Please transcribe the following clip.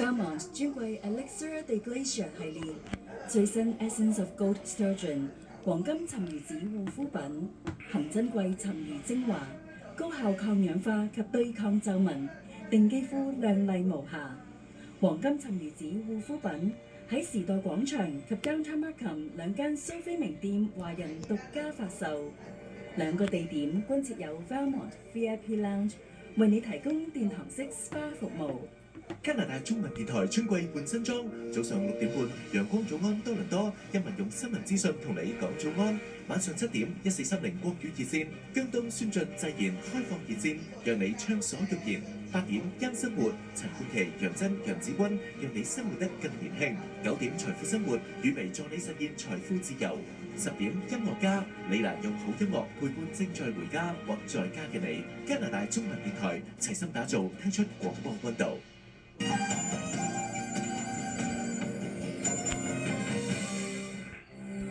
Valmont 專櫃 Elixir de Glacier 系列最新 Essence of Gold Sturgeon 黃金沉魚子護膚品，含珍貴沉魚精華，高效抗氧化及對抗皺紋，令肌膚亮麗無瑕。黃金沉魚子護膚品喺時代廣場及 Downtown Markham 兩間蘇菲名店華人獨家發售，兩個地點均設有 Valmont VIP Lounge， 為你提供殿堂式 SPA 服務。加拿大中文電台春季換新裝，早上6點半，陽光早安多倫多，一文用新聞資訊同你講早安。晚上7點，1430國語熱線，姜東宣進製言開放熱線，讓你暢所欲言。8點啱生活，陳冠琪、楊真、楊子君，讓你生活得更年輕。9點財富生活，雨薇助你實現財富自由。10點音樂家，李蘭用好音樂陪伴正在回家或在家嘅你。加拿大中文電台齊心打造，聽出廣播溫度。